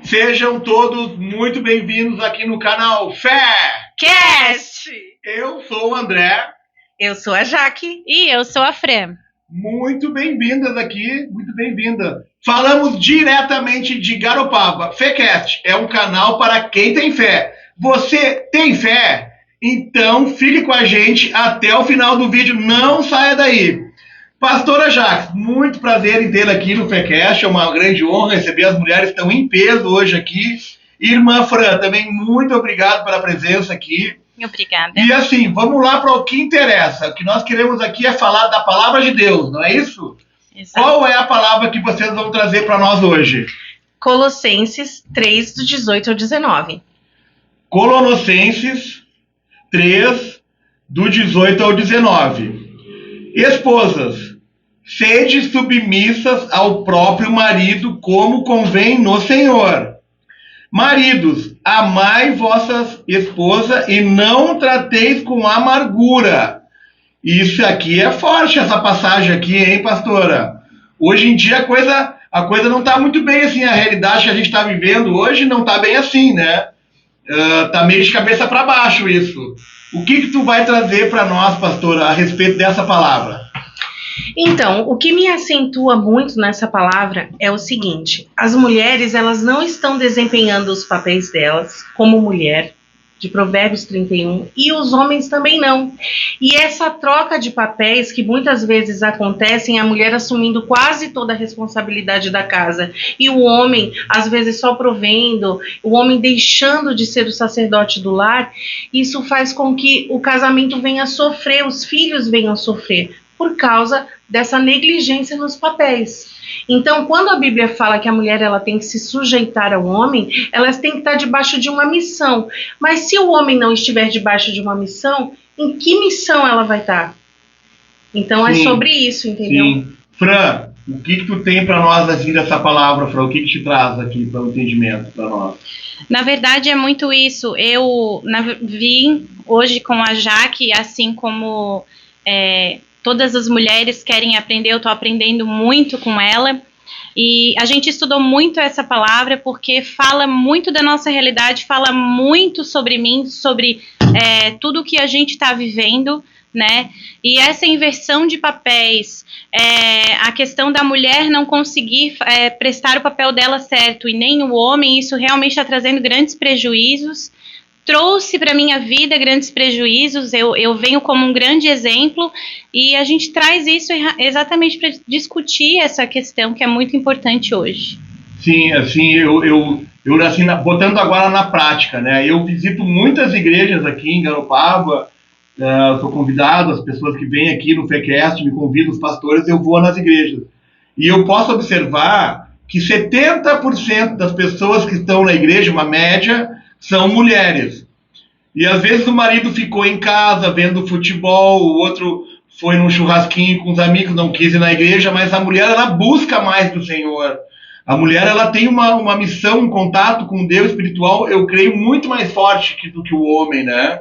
Sejam todos muito bem-vindos aqui no canal Cast. Eu sou o André. Eu sou a Jaque. E eu sou a Fran. Muito bem-vindas aqui, muito bem-vinda. Falamos diretamente de Garopaba. Fecast é um canal para quem tem fé. Você tem fé? Então fique com a gente até o final do vídeo, não saia daí. Pastora Jaque, muito prazer em tê-la aqui no Fecast, é uma grande honra receber as mulheres que estão em peso hoje aqui. Irmã Fran, também muito obrigado pela presença aqui. Obrigada. E assim, vamos lá para o que interessa. O que nós queremos aqui é falar da palavra de Deus, não é isso? Exato. Qual é a palavra que vocês vão trazer para nós hoje? Colossenses 3, do 18 ao 19. Colossenses 3, do 18 ao 19. Esposas, sede submissas ao próprio marido, como convém no Senhor. Maridos, amai vossa esposa e não trateis com amargura. Isso aqui é forte, essa passagem aqui, hein, pastora? Hoje em dia a coisa não está muito bem assim, a realidade que a gente está vivendo hoje não está bem assim, né? Tá meio de cabeça para baixo isso. O que tu vai trazer para nós, pastora, a respeito dessa palavra? Então, o que me acentua muito nessa palavra é o seguinte: as mulheres, elas não estão desempenhando os papéis delas como mulher, de Provérbios 31, e os homens também não. E essa troca de papéis que muitas vezes acontecem, a mulher assumindo quase toda a responsabilidade da casa, e o homem, às vezes, só provendo, o homem deixando de ser o sacerdote do lar, isso faz com que o casamento venha a sofrer, os filhos venham a sofrer, por causa dessa negligência nos papéis. Então, quando a Bíblia fala que a mulher ela tem que se sujeitar ao homem, elas têm que estar debaixo de uma missão. Mas se o homem não estiver debaixo de uma missão, em que missão ela vai estar? Então, é sobre isso, entendeu? Sim. Fran, o que tu tem para nós assim dessa palavra, Fran? O que te traz aqui para o entendimento para nós? Na verdade, é muito isso. Eu vim hoje com a Jaque, assim como todas as mulheres querem aprender, eu estou aprendendo muito com ela. E a gente estudou muito essa palavra porque fala muito da nossa realidade, fala muito sobre mim, sobre tudo que a gente está vivendo, né? E essa inversão de papéis, a questão da mulher não conseguir prestar o papel dela certo e nem o homem, isso realmente está trazendo grandes prejuízos. Trouxe para minha vida grandes prejuízos, eu venho como um grande exemplo e a gente traz isso exatamente para discutir essa questão que é muito importante hoje. Sim, assim, eu assim, botando agora na prática, né? Eu visito muitas igrejas aqui em Garopaba, sou convidado, as pessoas que vêm aqui no Fecast me convidam, os pastores, eu vou nas igrejas. E eu posso observar que 70% das pessoas que estão na igreja, uma média, são mulheres. E às vezes o marido ficou em casa vendo futebol, o outro foi num churrasquinho com os amigos, não quis ir na igreja, mas a mulher ela busca mais do Senhor. A mulher ela tem uma missão, um contato com Deus espiritual, eu creio, muito mais forte do que o homem, né?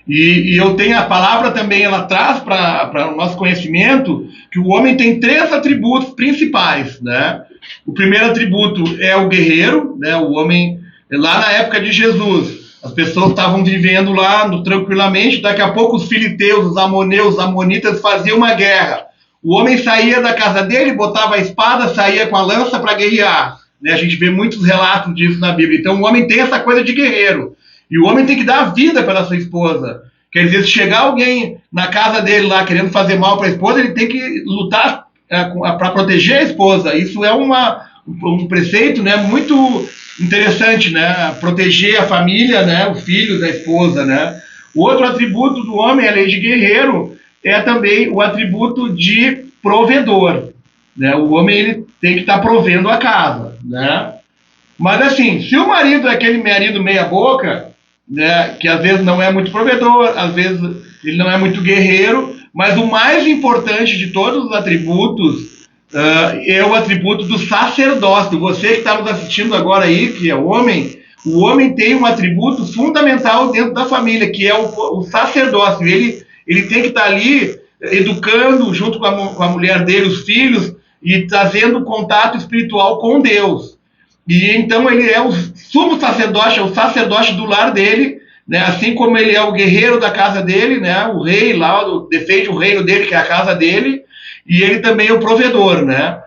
E eu tenho a palavra também, ela traz para o nosso conhecimento que o homem tem 3 atributos principais, né? O primeiro atributo é o guerreiro, né? O homem, lá na época de Jesus, as pessoas estavam vivendo lá tranquilamente, daqui a pouco os filisteus, os amoneus, os amonitas faziam uma guerra. O homem saía da casa dele, botava a espada, saía com a lança para guerrear, né? A gente vê muitos relatos disso na Bíblia. Então o homem tem essa coisa de guerreiro. E o homem tem que dar a vida pela sua esposa. Quer dizer, se chegar alguém na casa dele lá querendo fazer mal para a esposa, ele tem que lutar para proteger a esposa. Isso é um preceito, né, muito interessante, né? Proteger a família, né? O filho da esposa, né? O outro atributo do homem, além de guerreiro, é também o atributo de provedor, né? O homem ele tem que estar provendo a casa, né? Mas assim, se o marido é aquele marido meia boca, né, que às vezes não é muito provedor, às vezes ele não é muito guerreiro, mas o mais importante de todos os atributos é o atributo do sacerdócio. Você que está nos assistindo agora aí, que é o homem tem um atributo fundamental dentro da família, que é o sacerdócio. Ele tem que estar ali educando junto com a mulher dele, os filhos, e trazendo contato espiritual com Deus. e então ele é o sumo sacerdote, é o sacerdote do lar dele, né? Assim como ele é o guerreiro da casa dele, né? O rei lá, defende o reino dele, que é a casa dele, e ele também é o provedor, né?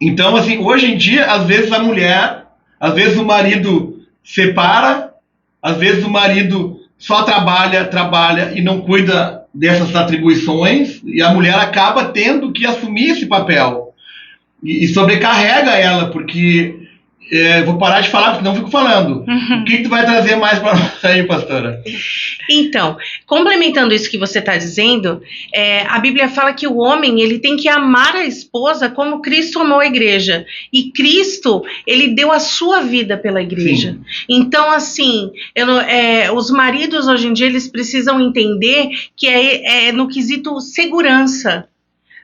Então, assim, hoje em dia, às vezes a mulher, às vezes o marido separa, às vezes o marido só trabalha e não cuida dessas atribuições, e a mulher acaba tendo que assumir esse papel. E sobrecarrega ela, porque... vou parar de falar, porque não fico falando. O que tu vai trazer mais para nós aí, pastora? Então, complementando isso que você está dizendo, a Bíblia fala que o homem ele tem que amar a esposa como Cristo amou a igreja. E Cristo, ele deu a sua vida pela igreja. Sim. Então, assim, os maridos hoje em dia, eles precisam entender que é no quesito segurança.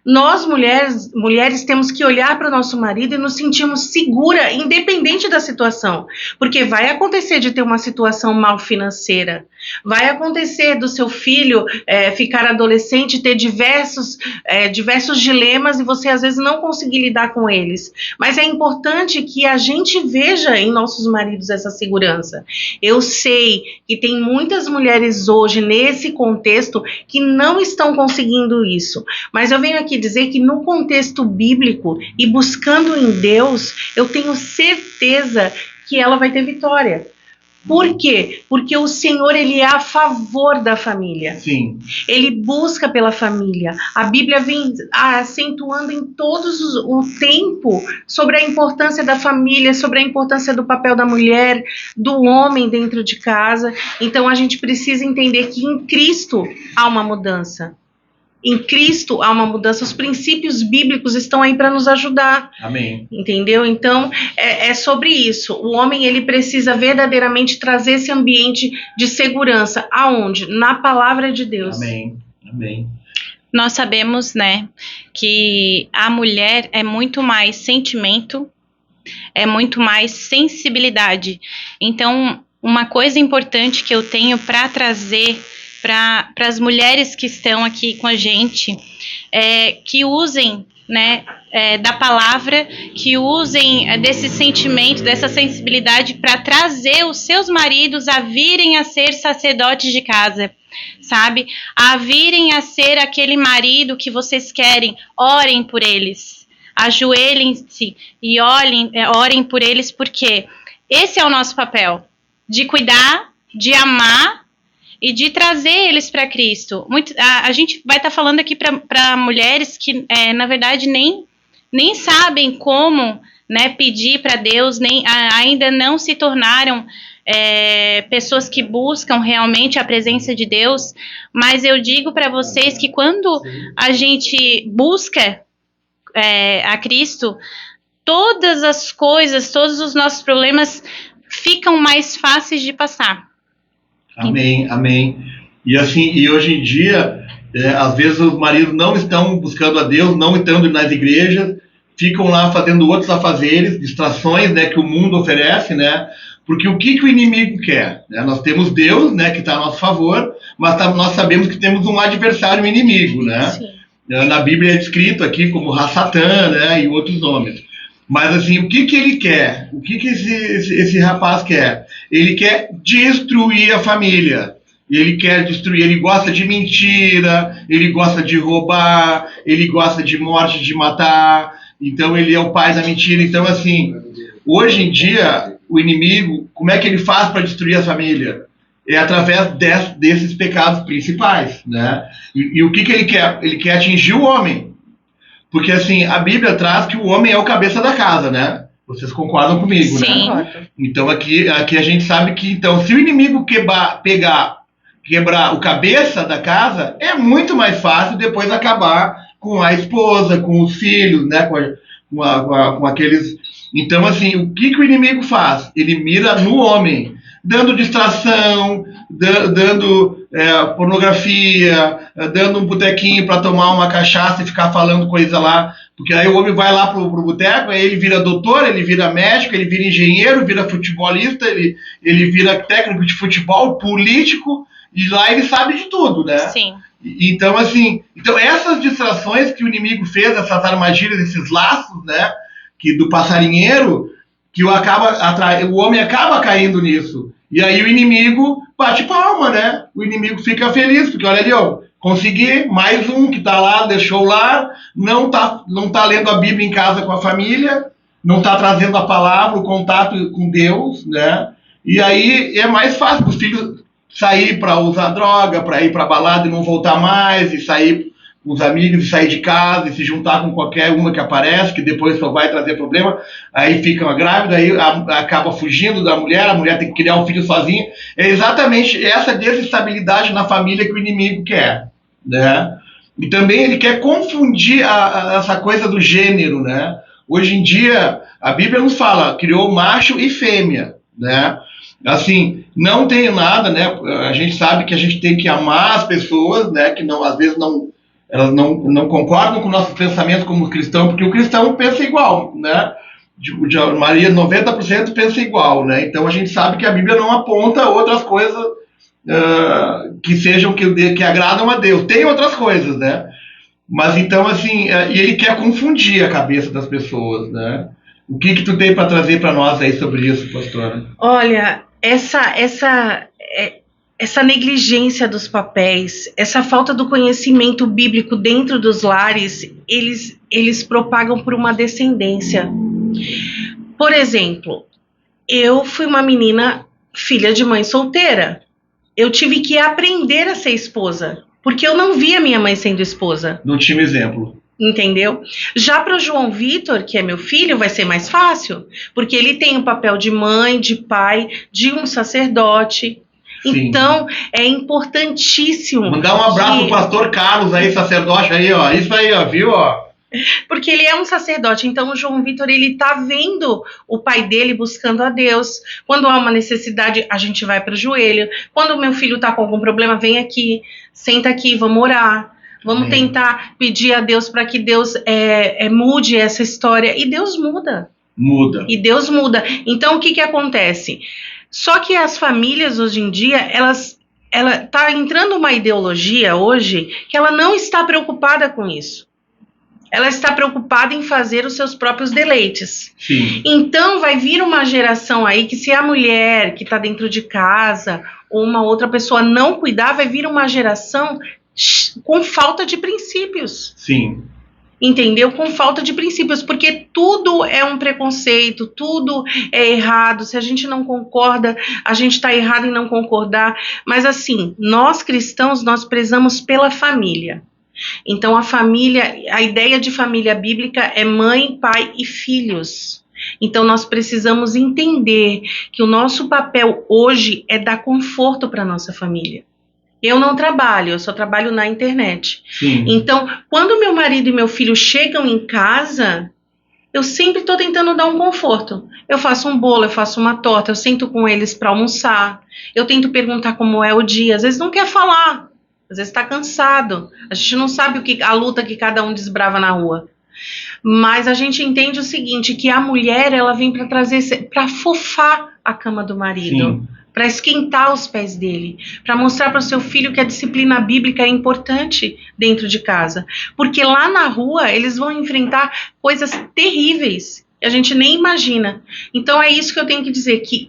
Nós, mulheres, temos que olhar para o nosso marido e nos sentirmos segura, independente da situação. Porque vai acontecer de ter uma situação mal financeira. Vai acontecer do seu filho ficar adolescente, ter diversos dilemas e você, às vezes, não conseguir lidar com eles. Mas é importante que a gente veja em nossos maridos essa segurança. Eu sei que tem muitas mulheres hoje, nesse contexto, que não estão conseguindo isso. Mas eu venho aqui dizer que no contexto bíblico e buscando em Deus, eu tenho certeza que ela vai ter vitória. Por quê? Porque o Senhor, ele é a favor da família. Sim. Ele busca pela família. A Bíblia vem acentuando em todos o tempo sobre a importância da família, sobre a importância do papel da mulher, do homem dentro de casa. Então a gente precisa entender que em Cristo há uma mudança. Em Cristo há uma mudança, os princípios bíblicos estão aí para nos ajudar. Amém. Entendeu? Então, é sobre isso. O homem, ele precisa verdadeiramente trazer esse ambiente de segurança. Aonde? Na palavra de Deus. Amém. Amém. Nós sabemos, né, que a mulher é muito mais sentimento, é muito mais sensibilidade. Então, uma coisa importante que eu tenho para trazer para as mulheres que estão aqui com a gente, que usem, né, da palavra, que usem desse sentimento, dessa sensibilidade para trazer os seus maridos a virem a ser sacerdotes de casa, sabe? A virem a ser aquele marido que vocês querem. Orem por eles, ajoelhem-se e orem por eles, porque esse é o nosso papel, de cuidar, de amar e de trazer eles para Cristo. A gente vai estar falando aqui para mulheres que, na verdade, nem sabem como, né, pedir para Deus, ainda não se tornaram pessoas que buscam realmente a presença de Deus. Mas eu digo para vocês que quando a gente busca a Cristo, todas as coisas, todos os nossos problemas ficam mais fáceis de passar. Amém, amém. E assim, e hoje em dia, às vezes os maridos não estão buscando a Deus, não estão nas igrejas, ficam lá fazendo outros afazeres, distrações, né, que o mundo oferece, né? Porque o que o inimigo quer? Né? Nós temos Deus, né, que está a nosso favor, mas nós sabemos que temos um adversário, um inimigo, né? Sim. Na Bíblia é descrito aqui como Satã, né, e outros nomes. Mas assim, o que ele quer? O que esse rapaz quer? Ele quer destruir a família. Ele quer destruir, ele gosta de mentira, ele gosta de roubar, ele gosta de morte, de matar. Então ele é o pai da mentira. Então assim, hoje em dia, o inimigo, como é que ele faz para destruir a família? É através desses pecados principais, né? E o que ele quer? Ele quer atingir o homem. Porque, assim, a Bíblia traz que o homem é o cabeça da casa, né? Vocês concordam comigo, sim, né? Então, aqui a gente sabe que, então, se o inimigo quebrar o cabeça da casa, é muito mais fácil depois acabar com a esposa, com os filhos, né? Com aqueles... Então, assim, o que o inimigo faz? Ele mira no homem, dando distração, dando pornografia, dando um botequinho para tomar uma cachaça e ficar falando coisa lá, porque aí o homem vai lá pro boteco, aí ele vira doutor, ele vira médico, ele vira engenheiro, vira futebolista, ele vira técnico de futebol, político, e lá ele sabe de tudo, né? Sim. Então, assim, essas distrações que o inimigo fez, essas armadilhas, esses laços, né, do passarinheiro, que o homem acaba caindo nisso. E aí o inimigo bate palma, né? O inimigo fica feliz, porque olha ali, ó, consegui, mais um que tá lá, deixou lá, não tá lendo a Bíblia em casa com a família, não tá trazendo a palavra, o contato com Deus, né? E aí é mais fácil os filhos sair para usar droga, para ir para balada e não voltar mais, e sair com os amigos, e sair de casa, e se juntar com qualquer uma que aparece, que depois só vai trazer problema, aí fica grávida, aí acaba fugindo da mulher, a mulher tem que criar um filho sozinha. É exatamente essa desestabilidade na família que o inimigo quer, né? E também ele quer confundir essa coisa do gênero, né? Hoje em dia, a Bíblia nos fala, criou macho e fêmea, né? Assim, não tem nada, né? A gente sabe que a gente tem que amar as pessoas, né? Que não, às vezes elas não concordam com o nosso pensamento como cristão, porque o cristão pensa igual, né? Maria, 90% pensa igual, né? Então a gente sabe que a Bíblia não aponta outras coisas que sejam, que agradam a Deus. Tem outras coisas, né? Mas então, assim, e ele quer confundir a cabeça das pessoas, né? O que tu tem para trazer para nós aí sobre isso, pastora? Olha, essa negligência dos papéis, essa falta do conhecimento bíblico dentro dos lares, eles propagam por uma descendência. Por exemplo, eu fui uma menina filha de mãe solteira. Eu tive que aprender a ser esposa, porque eu não via minha mãe sendo esposa. Não tinha exemplo. Entendeu? Já para o João Vitor, que é meu filho, vai ser mais fácil, porque ele tem o papel de mãe, de pai, de um sacerdote. Sim. Então, é importantíssimo. Mandar um abraço pro pastor Carlos aí, sacerdote aí, ó. Isso aí, ó, viu, ó? Porque ele é um sacerdote, então o João Vitor, ele tá vendo o pai dele buscando a Deus. Quando há uma necessidade, a gente vai para o joelho. Quando o meu filho tá com algum problema, vem aqui, senta aqui, vamos orar. Vamos tentar pedir a Deus para que Deus mude essa história. E Deus muda. E Deus muda. Então, o que acontece? Só que as famílias, hoje em dia, ela tá entrando uma ideologia hoje que ela não está preocupada com isso. Ela está preocupada em fazer os seus próprios deleites. Sim. Então, vai vir uma geração aí que, se a mulher que está dentro de casa ou uma outra pessoa não cuidar, vai vir uma geração com falta de princípios. Sim. Entendeu? Com falta de princípios, porque tudo é um preconceito, tudo é errado. Se a gente não concorda, a gente está errado em não concordar. Mas assim, nós cristãos, nós prezamos pela família. Então a família, a ideia de família bíblica é mãe, pai e filhos. Então nós precisamos entender que o nosso papel hoje é dar conforto para nossa família. Eu não trabalho, eu só trabalho na internet. Sim. Então, quando meu marido e meu filho chegam em casa, eu sempre estou tentando dar um conforto. Eu faço um bolo, eu faço uma torta, eu sento com eles para almoçar, eu tento perguntar como é o dia. Às vezes não quer falar, às vezes está cansado. A gente não sabe a luta que cada um desbrava na rua. Mas a gente entende o seguinte, que a mulher, ela vem para afofar a cama do marido. Sim. Para esquentar os pés dele, para mostrar para o seu filho que a disciplina bíblica é importante dentro de casa. Porque lá na rua eles vão enfrentar coisas terríveis que a gente nem imagina. Então é isso que eu tenho que dizer, que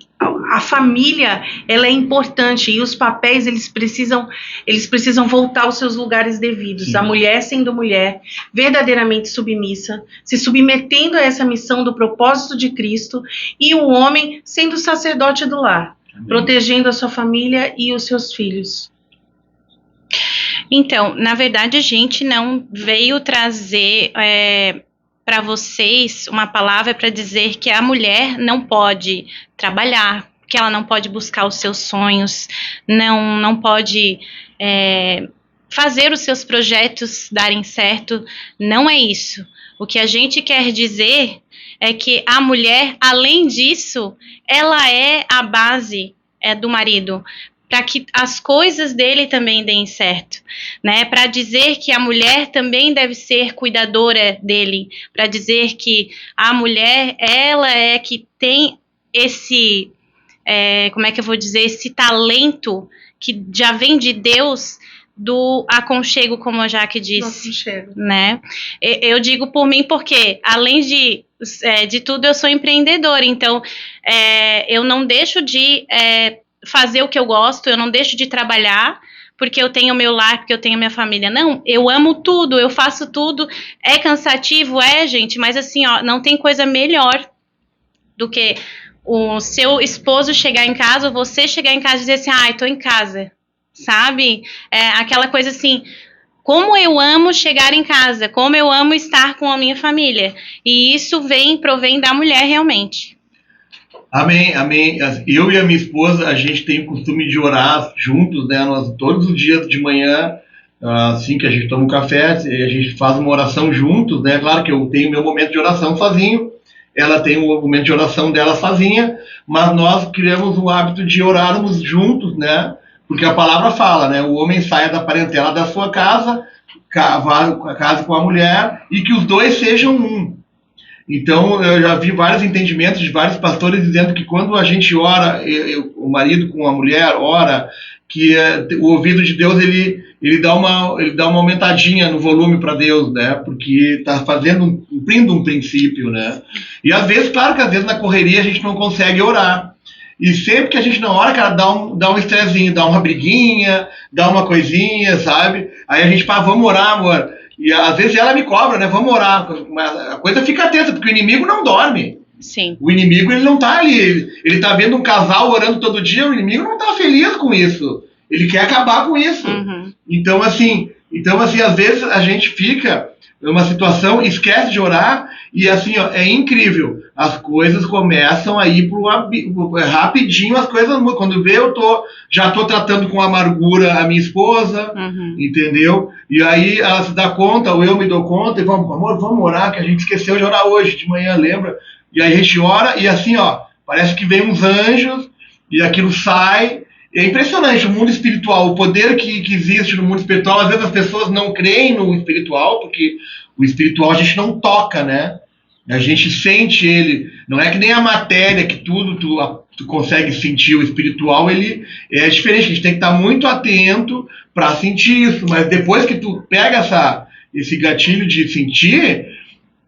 a família, ela é importante, e os papéis, eles precisam voltar aos seus lugares devidos. Sim. A mulher sendo mulher, verdadeiramente submissa, se submetendo a essa missão do propósito de Cristo, e o homem sendo sacerdote do lar. Protegendo a sua família e os seus filhos. Então, na verdade, a gente não veio trazer para vocês uma palavra para dizer que a mulher não pode trabalhar, que ela não pode buscar os seus sonhos, não pode fazer os seus projetos darem certo. Não é isso. O que a gente quer dizer é que a mulher, além disso, ela é a base do marido, para que as coisas dele também deem certo, né? Para dizer que a mulher também deve ser cuidadora dele, para dizer que a mulher, ela é que tem esse, como é que eu vou dizer, esse talento que já vem de Deus, do aconchego, como a Jaque disse, né? Eu digo por mim porque, além de tudo, eu sou empreendedora, então eu não deixo de fazer o que eu gosto, eu não deixo de trabalhar, porque eu tenho meu lar, porque eu tenho minha família. Não, eu amo tudo, eu faço tudo. É cansativo, gente, mas assim, ó, não tem coisa melhor do que o seu esposo chegar em casa, ou você chegar em casa e dizer assim, tô em casa, sabe? Aquela coisa assim, como eu amo chegar em casa, como eu amo estar com a minha família. E isso provém da mulher realmente. Amém, amém. Eu e a minha esposa, a gente tem o costume de orar juntos, né? Nós, todos os dias de manhã, assim que a gente toma um café, a gente faz uma oração juntos, né? Claro que eu tenho meu momento de oração sozinho, ela tem o momento de oração dela sozinha, mas nós criamos o hábito de orarmos juntos, né? Porque a palavra fala, né? O homem saia da parentela da sua casa, case com a mulher, e que os dois sejam um. Então, eu já vi vários entendimentos de vários pastores dizendo que quando a gente ora, o marido com a mulher ora, que o ouvido de Deus ele dá uma aumentadinha no volume para Deus, né? Porque está cumprindo um princípio, né? E às vezes, claro que às vezes na correria a gente não consegue orar. E sempre que a gente não ora, cara, dá um estressinho, dá uma briguinha, dá uma coisinha, sabe? Aí a gente fala, vamos orar, amor. E às vezes ela me cobra, né? Vamos orar. Mas a coisa fica tensa, porque o inimigo não dorme. Sim. O inimigo, ele não tá ali. Ele tá vendo um casal orando todo dia, o inimigo não tá feliz com isso. Ele quer acabar com isso. Uhum. Então, assim, às vezes a gente fica numa situação, esquece de orar, e assim, ó, é incrível. As coisas começam a ir rapidinho, as coisas mudam. Quando vê, já tô tratando com amargura a minha esposa, entendeu? E aí ela se dá conta, ou eu me dou conta, e amor, vamos orar, que a gente esqueceu de orar hoje, de manhã, lembra? E aí a gente ora, e assim, ó, parece que vem uns anjos, e aquilo sai. É impressionante o mundo espiritual, o poder que existe no mundo espiritual. Às vezes as pessoas não creem no espiritual, porque o espiritual a gente não toca, né? A gente sente ele. Não é que nem a matéria, que tudo tu consegue sentir. O espiritual, ele é diferente. A gente tem que estar muito atento para sentir isso. Mas depois que tu pega esse gatilho de sentir,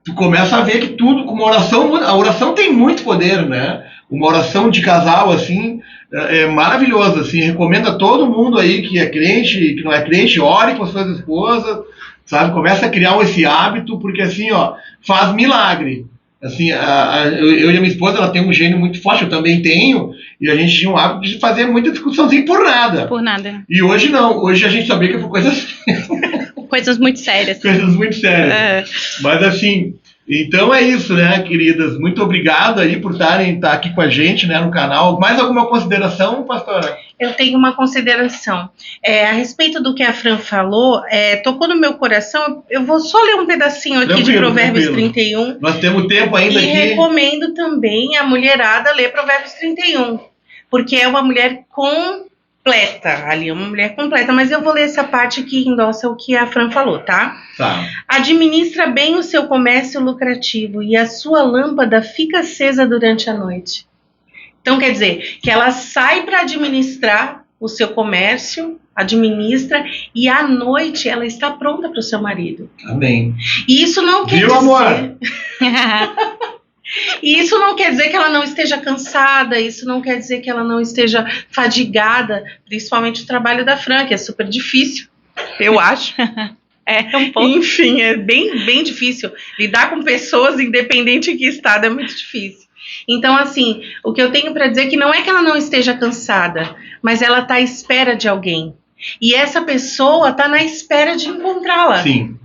tu começa a ver que tudo, com uma oração, a oração tem muito poder, né? Uma oração de casal, assim, é maravilhosa, assim, recomendo a todo mundo aí que é crente, que não é crente, ore com as suas esposas, sabe, começa a criar esse hábito, porque assim, ó, faz milagre. Assim, eu e a minha esposa, ela tem um gênio muito forte, eu também tenho, e a gente tinha um hábito de fazer muita discussãozinha por nada. Por nada. E hoje não, hoje a gente sabia que foi coisas... Coisas muito sérias. Coisas muito sérias. Mas assim... Então é isso, né, queridas? Muito obrigado aí por estar aqui com a gente, né, no canal. Mais alguma consideração, pastora? Eu tenho uma consideração. A respeito do que a Fran falou, tocou no meu coração. Eu vou só ler um pedacinho aqui de Provérbios 31. Nós temos tempo ainda aqui. E recomendo também a mulherada ler Provérbios 31, porque é uma mulher completa ali, uma mulher completa, mas eu vou ler essa parte que endossa o que a Fran falou, tá? Tá. Administra bem o seu comércio lucrativo e a sua lâmpada fica acesa durante a noite. Então quer dizer que ela sai para administrar o seu comércio, administra, e à noite ela está pronta para o seu marido. Amém. E isso não quer dizer... amor? E isso não quer dizer que ela não esteja cansada, isso não quer dizer que ela não esteja fadigada, principalmente o trabalho da Fran, que é super difícil, eu acho. Um pouco. Enfim, é bem, bem difícil. Lidar com pessoas, independente de que estado, é muito difícil. Então, assim, o que eu tenho para dizer é que não é que ela não esteja cansada, mas ela está à espera de alguém. E essa pessoa está na espera de encontrá-la. Sim.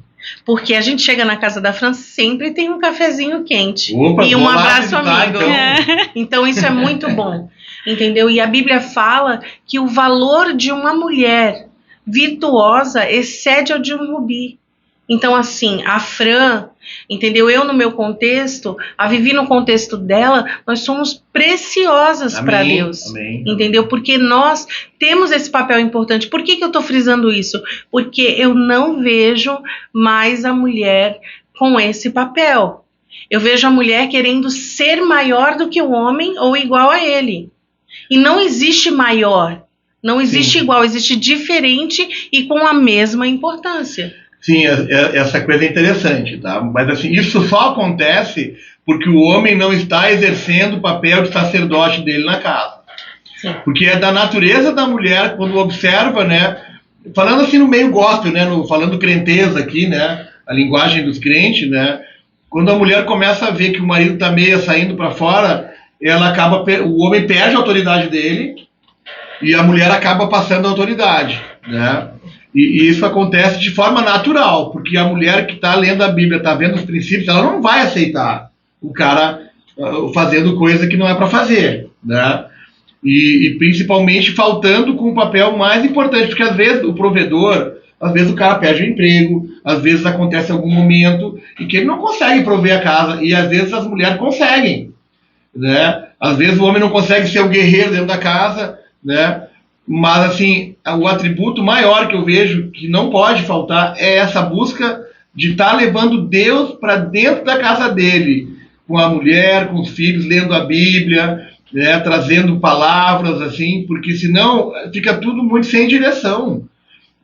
Porque a gente chega na casa da Fran, sempre tem um cafezinho quente. Opa, e um abraço amigo. Então. Então isso é muito bom. Entendeu? E a Bíblia fala que o valor de uma mulher virtuosa excede ao de um rubi. Então, assim, a Fran, entendeu? Eu, no meu contexto, a Vivi no contexto dela, nós somos preciosas para Deus. Amém. Entendeu? Porque nós temos esse papel importante. Por que eu estou frisando isso? Porque eu não vejo mais a mulher com esse papel. Eu vejo a mulher querendo ser maior do que o homem ou igual a ele. E não existe maior. Não existe Sim. igual, existe diferente e com a mesma importância. Sim, essa coisa é interessante, tá? Mas assim, isso só acontece porque o homem não está exercendo o papel de sacerdote dele na casa. Sim. Porque é da natureza da mulher, quando observa, né? Falando assim no meio gospel, né? Falando crenteza aqui, né? A linguagem dos crentes, né? Quando a mulher começa a ver que o marido está meio saindo para fora, o homem perde a autoridade dele e a mulher acaba passando a autoridade, né? E isso acontece de forma natural, porque a mulher que está lendo a Bíblia, está vendo os princípios, ela não vai aceitar o cara fazendo coisa que não é para fazer, né? E principalmente faltando com o papel mais importante, porque às vezes o provedor, às vezes o cara perde o emprego, às vezes acontece algum momento em que ele não consegue prover a casa, e às vezes as mulheres conseguem, né? Às vezes o homem não consegue ser o guerreiro dentro da casa, né? Mas assim, o atributo maior que eu vejo que não pode faltar é essa busca de estar levando Deus para dentro da casa dele, com a mulher, com os filhos, lendo a Bíblia, né, trazendo palavras, assim, porque senão fica tudo muito sem direção.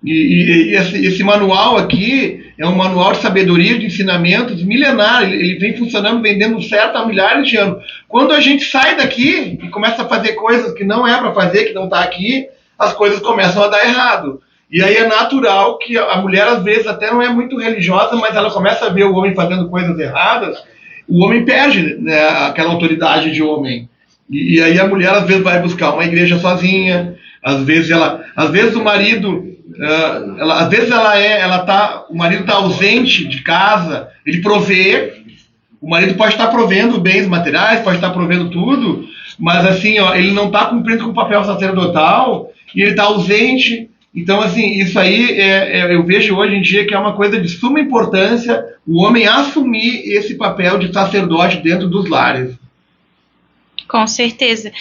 E esse manual aqui é um manual de sabedoria, de ensinamentos milenar. Ele vem funcionando, vendendo certo há milhares de anos. Quando a gente sai daqui e começa a fazer coisas que não é para fazer, que não está aqui, as coisas começam a dar errado. E aí é natural que a mulher, às vezes, até não é muito religiosa, mas ela começa a ver o homem fazendo coisas erradas, o homem perde, né, aquela autoridade de homem. E aí a mulher, às vezes, vai buscar uma igreja sozinha, às vezes o marido... o marido está ausente de casa, ele provê, o marido pode estar provendo bens materiais, pode estar provendo tudo, mas assim, ele não está cumprindo com o papel sacerdotal e ele está ausente. Então, assim, isso aí eu vejo hoje em dia que é uma coisa de suma importância o homem assumir esse papel de sacerdote dentro dos lares. Com certeza.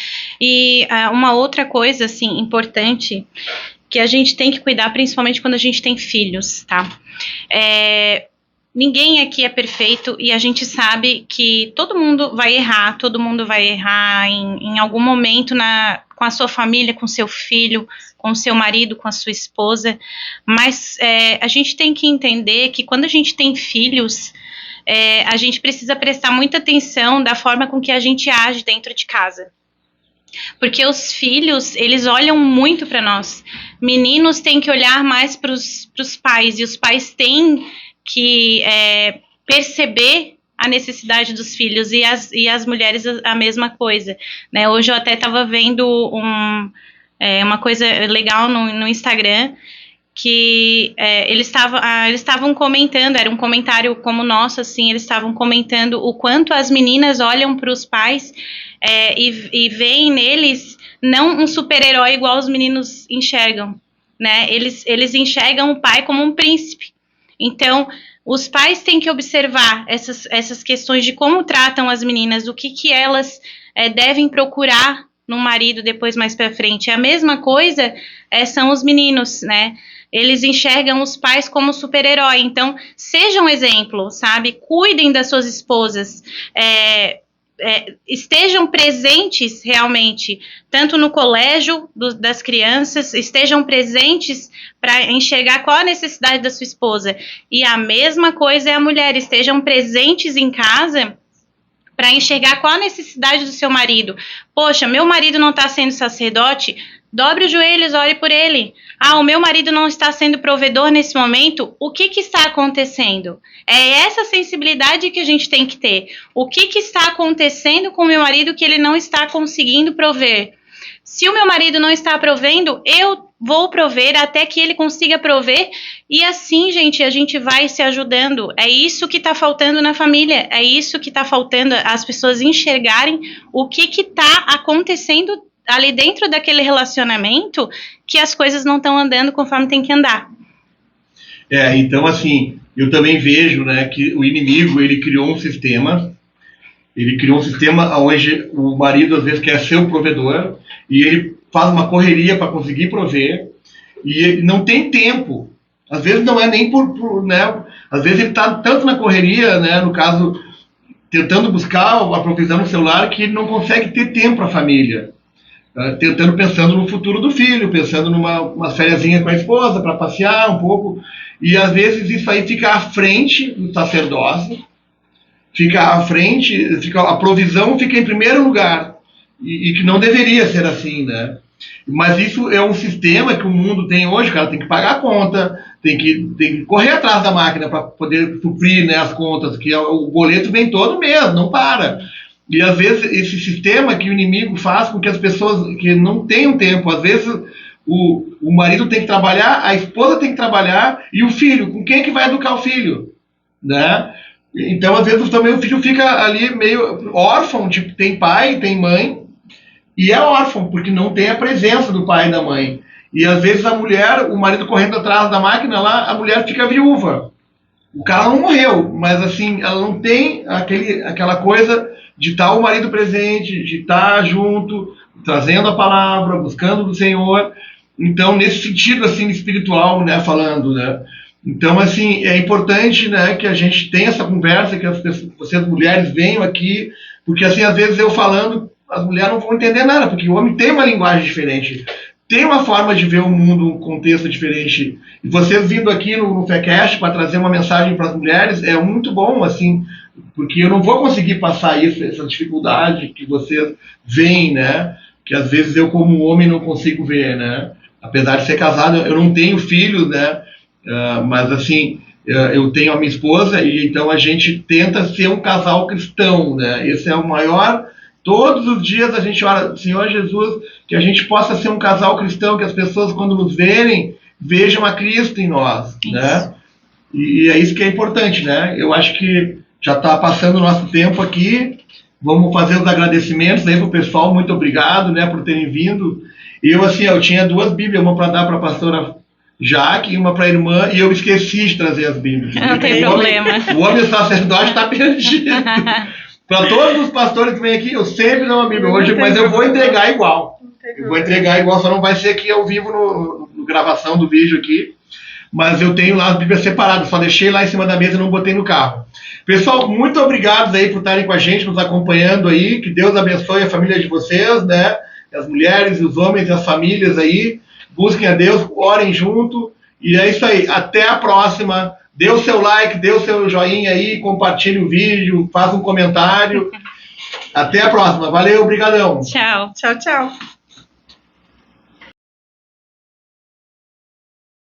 E uma outra coisa, assim, importante, que a gente tem que cuidar, principalmente quando a gente tem filhos, tá? Ninguém aqui é perfeito e a gente sabe que todo mundo vai errar em algum momento com a sua família, com seu filho, com o seu marido, com a sua esposa, mas a gente tem que entender que quando a gente tem filhos, a gente precisa prestar muita atenção da forma com que a gente age dentro de casa. Porque os filhos, eles olham muito para nós. Meninos têm que olhar mais para os pais, e os pais têm que perceber a necessidade dos filhos, e as mulheres a mesma coisa, né? Hoje eu até estava vendo uma coisa legal no Instagram, que eles estavam comentando, era um comentário como o nosso, assim, eles estavam comentando o quanto as meninas olham para os pais e veem neles não um super-herói igual os meninos enxergam, né? Eles enxergam o pai como um príncipe. Então, os pais têm que observar essas questões de como tratam as meninas, o que elas devem procurar no marido depois mais para frente. A mesma coisa são os meninos, né? Eles enxergam os pais como super-herói. Então, sejam exemplo, sabe? Cuidem das suas esposas. Estejam presentes realmente, tanto no colégio das crianças, estejam presentes para enxergar qual a necessidade da sua esposa. E a mesma coisa é a mulher, estejam presentes em casa para enxergar qual a necessidade do seu marido. Poxa, meu marido não está sendo sacerdote, dobre os joelhos, ore por ele. O meu marido não está sendo provedor nesse momento, o que está acontecendo? É essa sensibilidade que a gente tem que ter. O que está acontecendo com o meu marido que ele não está conseguindo prover? Se o meu marido não está provendo, eu vou prover até que ele consiga prover, e assim, gente, a gente vai se ajudando. É isso que está faltando na família, é isso que está faltando as pessoas enxergarem o que está acontecendo ali dentro daquele relacionamento, que as coisas não estão andando conforme tem que andar. Então, assim, eu também vejo, né, que o inimigo, ele criou um sistema onde o marido, às vezes, quer ser o provedor, e ele faz uma correria para conseguir prover, e ele não tem tempo. Às vezes não é nem né, às vezes ele está tanto na correria, né, no caso, tentando buscar a provisão no celular, que ele não consegue ter tempo para a família. pensando no futuro do filho, pensando numa fériasinha com a esposa para passear um pouco, e às vezes isso aí fica à frente do sacerdócio, fica à frente, a provisão fica em primeiro lugar, e que não deveria ser assim, né? Mas isso é um sistema que o mundo tem hoje, o cara tem que pagar a conta, tem que correr atrás da máquina para poder suprir, né, as contas, que o boleto vem todo mês, não para. E às vezes esse sistema que o inimigo faz com que as pessoas que não tenham tempo, às vezes o marido tem que trabalhar, a esposa tem que trabalhar, e o filho, com quem que vai educar o filho? Né? Então às vezes também o filho fica ali meio órfão, tipo, tem pai, tem mãe, e é órfão, porque não tem a presença do pai e da mãe. E às vezes a mulher, o marido correndo atrás da máquina lá, a mulher fica viúva. O cara não morreu, mas assim, ela não tem aquela coisa de estar o marido presente, de estar junto, trazendo a palavra, buscando do Senhor. Então, nesse sentido assim espiritual, né, falando, né? Então, assim, é importante, né, que a gente tenha essa conversa, que vocês mulheres venham aqui, porque assim, às vezes eu falando, as mulheres não vão entender nada, porque o homem tem uma linguagem diferente, tem uma forma de ver o mundo, um contexto diferente. E vocês vindo aqui no FECast para trazer uma mensagem para as mulheres é muito bom, assim, porque eu não vou conseguir passar essa dificuldade que vocês veem, né? Que às vezes eu como homem não consigo ver, né? Apesar de ser casado, eu não tenho filhos, né? Mas assim, eu tenho a minha esposa e então a gente tenta ser um casal cristão, né? Esse é o maior. Todos os dias a gente ora, Senhor Jesus, que a gente possa ser um casal cristão, que as pessoas quando nos verem, vejam a Cristo em nós, né? E é isso que é importante, né? Eu acho que já está passando o nosso tempo aqui, vamos fazer os agradecimentos aí para o pessoal, muito obrigado, né, por terem vindo. Eu tinha 2 Bíblias, uma para dar para a pastora Jaque e uma para a irmã, e eu esqueci de trazer as Bíblias. Não tem problema. O homem sacerdote está perdido. Para todos os pastores que vêm aqui, eu sempre dou uma Bíblia hoje, mas eu vou entregar igual. Eu vou entregar igual, só não vai ser aqui ao vivo no gravação do vídeo aqui. Mas eu tenho lá as Bíblias separadas, só deixei lá em cima da mesa e não botei no carro. Pessoal, muito obrigado aí por estarem com a gente, nos acompanhando aí. Que Deus abençoe a família de vocês, né? As mulheres, os homens e as famílias aí. Busquem a Deus, orem junto. E é isso aí. Até a próxima. Dê o seu like, dê o seu joinha aí, compartilhe o vídeo, faça um comentário. Até a próxima. Valeu, brigadão. Tchau. Tchau, tchau.